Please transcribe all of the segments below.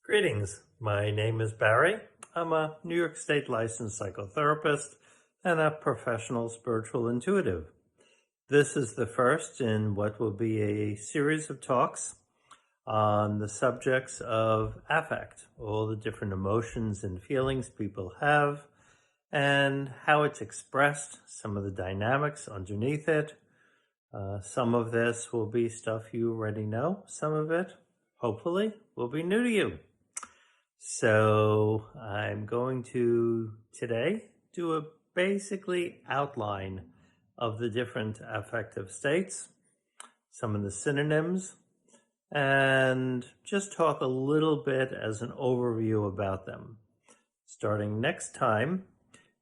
Greetings. My name is Barry. I'm a New York State licensed psychotherapist and a professional spiritual intuitive. This is the first in what will be a series of talks on the subjects of affect, all the different emotions and feelings people have, and how it's expressed, some of the dynamics underneath it. Some of this will be stuff you already know. Some of it, hopefully, will be new to you. So I'm going to today do a basically outline of the different affective states, some of the synonyms, and just talk a little bit as an overview about them. Starting next time,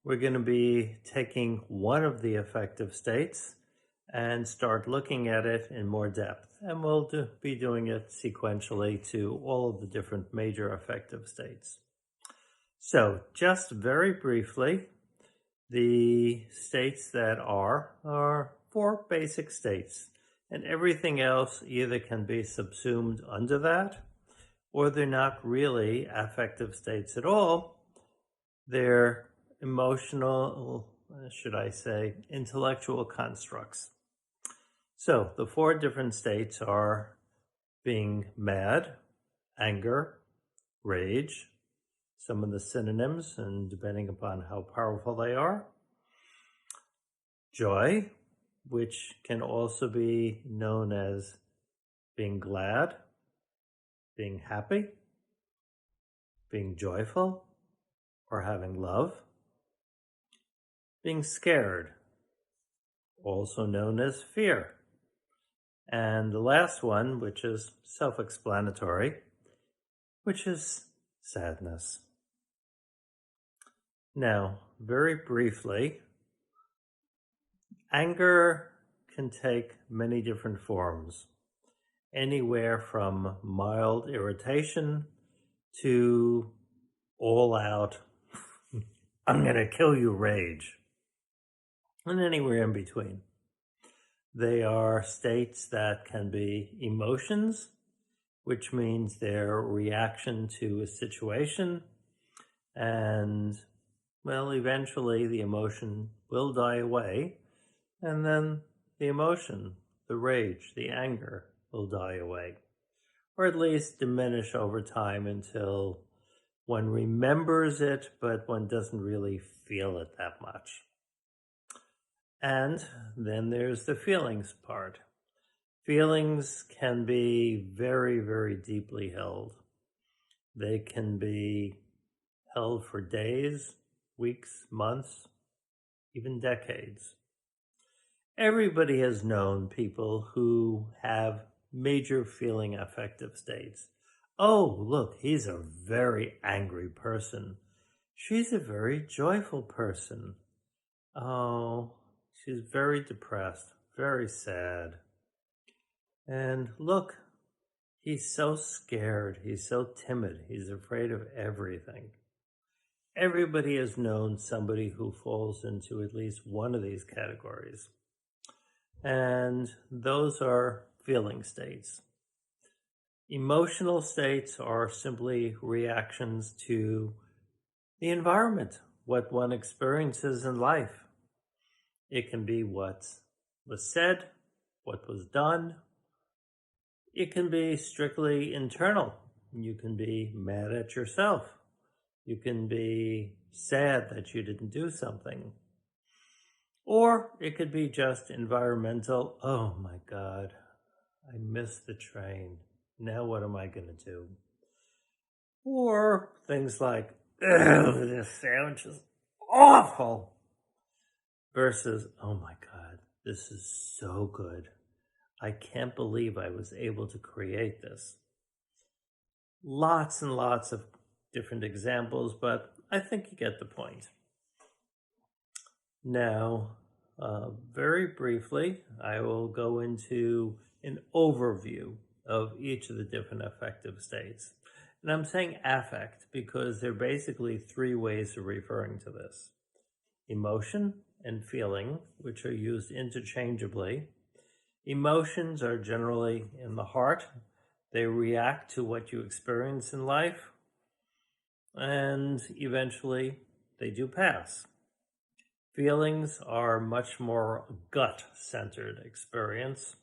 we're going to be taking one of the affective states and start looking at it in more depth. And we'll be doing it sequentially to all of the different major affective states. So just very briefly, the states that are four basic states. And everything else either can be subsumed under that, or they're not really affective states at all. They're emotional, should I say, intellectual constructs. So the four different states are being mad, anger, rage, some of the synonyms, and depending upon how powerful they are, joy, which can also be known as being glad, being happy, being joyful, or having love, being scared, also known as fear. And the last one, which is self-explanatory, which is sadness. Now, very briefly, anger can take many different forms, anywhere from mild irritation to all-out, I'm going to kill you rage, and anywhere in between. They are states that can be emotions, which means their reaction to a situation, and, well, eventually the emotion will die away, and then the emotion, the rage, the anger will die away, or at least diminish over time until one remembers it, but one doesn't really feel it that much. And then there's the feelings part. Feelings can be very, very deeply held. They can be held for days, weeks, months, even decades. Everybody has known people who have major feeling affective states. Oh, look, he's a very angry person. She's a very joyful person. Oh, she's very depressed, very sad. And look, he's so scared, he's so timid, he's afraid of everything. Everybody has known somebody who falls into at least one of these categories. And those are feeling states. Emotional states are simply reactions to the environment, what one experiences in life. It can be what was said, what was done. It can be strictly internal. You can be mad at yourself. You can be sad that you didn't do something. Or it could be just environmental. Oh my God, I missed the train. Now what am I going to do? Or things like, oh, this sandwich is awful. Versus, oh my God, this is so good. I can't believe I was able to create this. Lots and lots of different examples, but I think you get the point. Now, very briefly, I will go into an overview of each of the different affective states. And I'm saying affect because there are basically three ways of referring to this. Emotion and feeling, which are used interchangeably. Emotions are generally in the heart. They react to what you experience in life, and eventually they do pass. Feelings are much more gut-centered experience,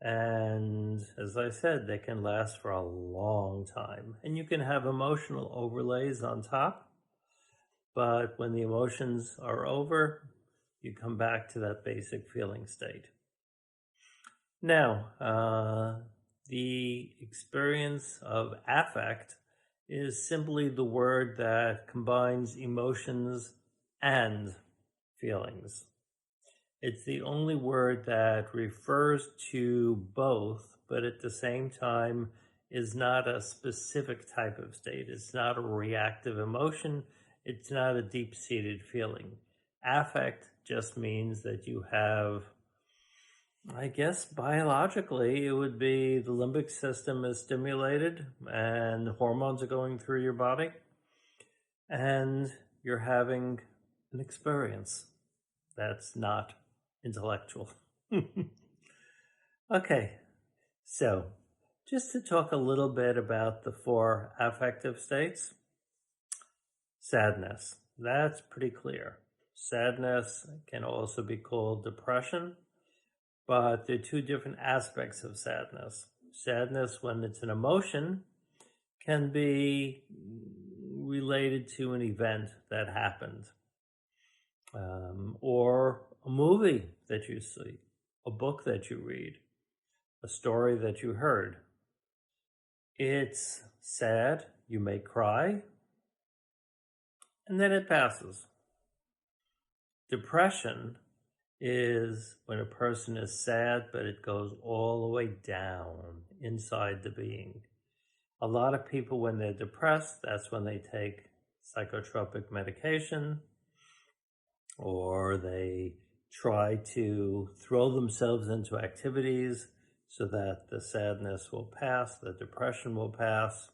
and as I said, they can last for a long time. And you can have emotional overlays on top, but when the emotions are over, you come back to that basic feeling state. Now, the experience of affect is simply the word that combines emotions and feelings. It's the only word that refers to both, but at the same time is not a specific type of state. It's not a reactive emotion. It's not a deep-seated feeling. Affect just means that you have, I guess biologically, it would be the limbic system is stimulated and hormones are going through your body, and you're having an experience that's not intellectual. Okay, so just to talk a little bit about the four affective states. Sadness, that's pretty clear. Sadness can also be called depression, but there are two different aspects of sadness. Sadness, when it's an emotion, can be related to an event that happened, or a movie that you see, a book that you read, a story that you heard. It's sad, you may cry, and then it passes. Depression is when a person is sad, but it goes all the way down inside the being. A lot of people, when they're depressed, that's when they take psychotropic medication, or they try to throw themselves into activities so that the sadness will pass, the depression will pass.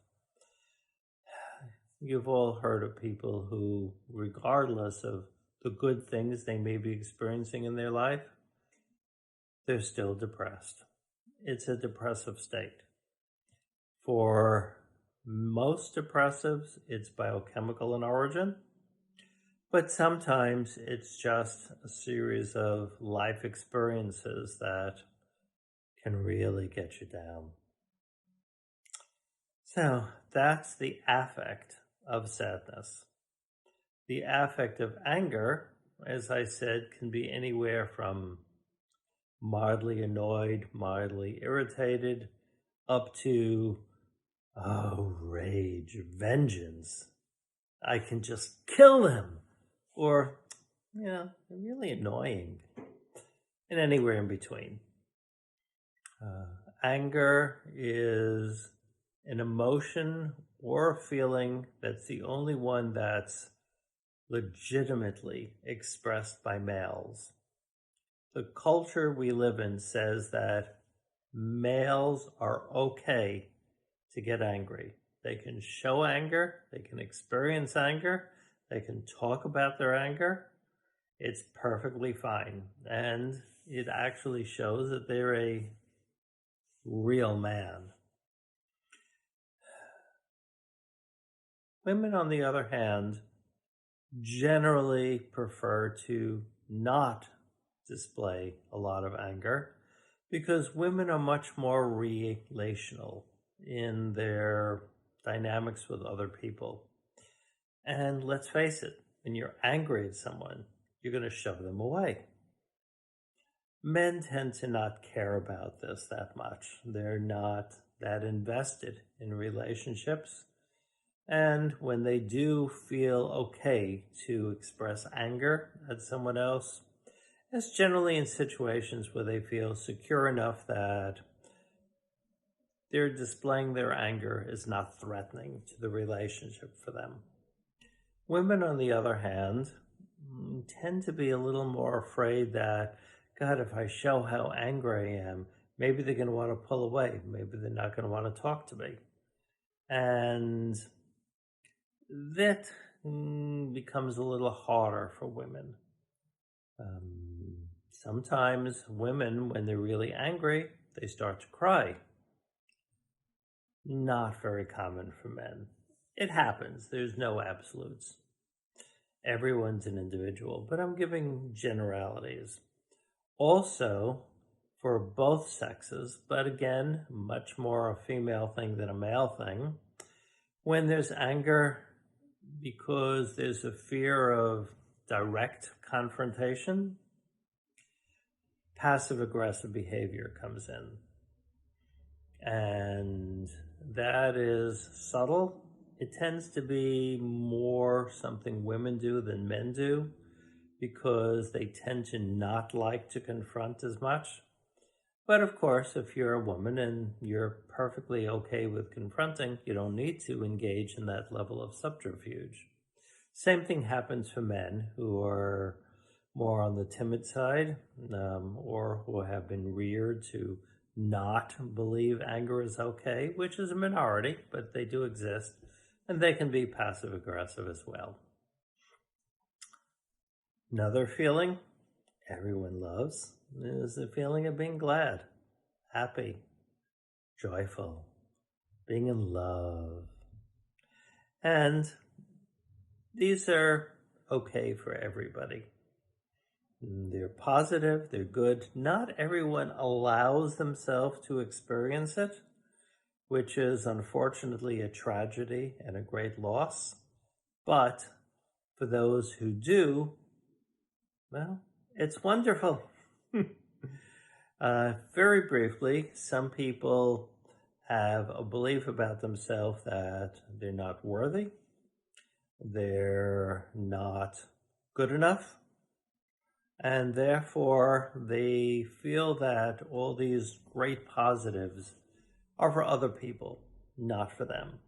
You've all heard of people who, regardless of the good things they may be experiencing in their life, they're still depressed. It's a depressive state. For most depressives, it's biochemical in origin, but sometimes it's just a series of life experiences that can really get you down. So that's the affect of sadness. The affect of anger, as I said, can be anywhere from mildly annoyed, mildly irritated, up to, oh, rage, vengeance. I can just kill them. Or, really annoying. And anywhere in between. Anger is an emotion or a feeling that's the only one that's legitimately expressed by males. The culture we live in says that males are okay to get angry. They can show anger, they can experience anger, they can talk about their anger. It's perfectly fine. And it actually shows that they're a real man. Women, on the other hand, generally prefer to not display a lot of anger because women are much more relational in their dynamics with other people. And let's face it, when you're angry at someone, you're going to shove them away. Men tend to not care about this that much. They're not that invested in relationships. And when they do feel okay to express anger at someone else, it's generally in situations where they feel secure enough that they're displaying their anger is not threatening to the relationship for them. Women, on the other hand, tend to be a little more afraid that, God, if I show how angry I am, maybe they're going to want to pull away. Maybe they're not going to want to talk to me. And that becomes a little harder for women. Sometimes women, when they're really angry, they start to cry. Not very common for men. It happens. There's no absolutes. Everyone's an individual, but I'm giving generalities. Also, for both sexes, but again, much more a female thing than a male thing, when there's anger because there's a fear of direct confrontation, passive aggressive behavior comes in. And that is subtle. It tends to be more something women do than men do because they tend to not like to confront as much. But of course, if you're a woman and you're perfectly okay with confronting, you don't need to engage in that level of subterfuge. Same thing happens for men who are more on the timid side, or who have been reared to not believe anger is okay, which is a minority, but they do exist, and they can be passive aggressive as well. Another feeling everyone loves is the feeling of being glad, happy, joyful, being in love. And these are okay for everybody. They're positive, they're good. Not everyone allows themselves to experience it, which is unfortunately a tragedy and a great loss. But for those who do, well, it's wonderful. Very briefly, some people have a belief about themselves that they're not worthy, they're not good enough, and therefore they feel that all these great positives are for other people, not for them.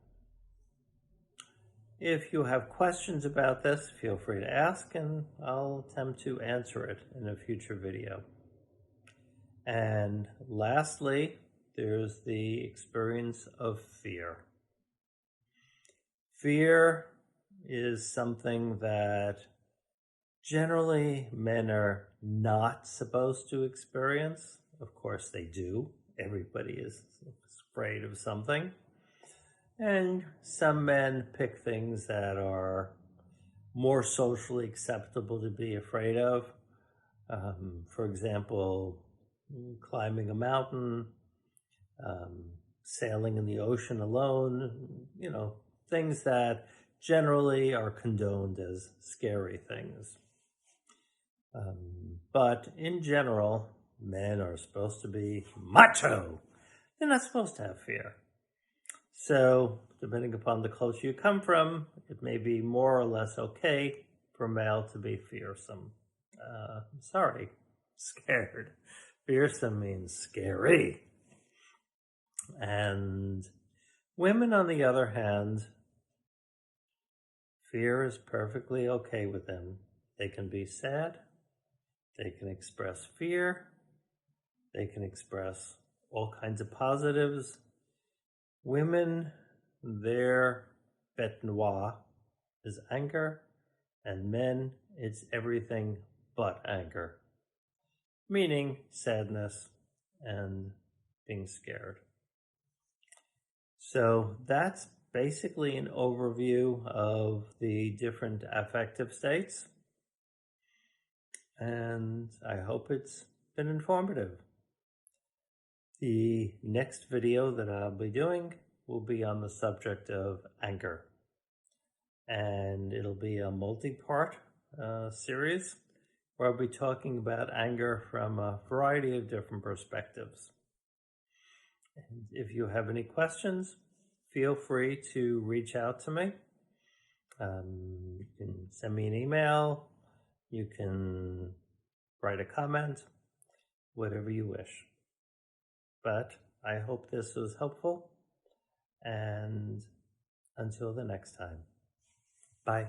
If you have questions about this, feel free to ask and I'll attempt to answer it in a future video. And lastly, there's the experience of fear. Fear is something that generally men are not supposed to experience. Of course they do. Everybody is afraid of something. And some men pick things that are more socially acceptable to be afraid of. For example, climbing a mountain, sailing in the ocean alone, things that generally are condoned as scary things. But in general, men are supposed to be macho. They're not supposed to have fear. So, depending upon the culture you come from, it may be more or less okay for a male to be fearsome. Scared. Fearsome means scary. And women, on the other hand, fear is perfectly okay with them. They can be sad. They can express fear. They can express all kinds of positives. Women, their bête noire is anger, and men, it's everything but anger, meaning sadness and being scared. So that's basically an overview of the different affective states, and I hope it's been informative. The next video that I'll be doing will be on the subject of anger, and it'll be a multi-part series where I'll be talking about anger from a variety of different perspectives. And if you have any questions, feel free to reach out to me. You can send me an email, you can write a comment, whatever you wish. But I hope this was helpful, and until the next time, bye.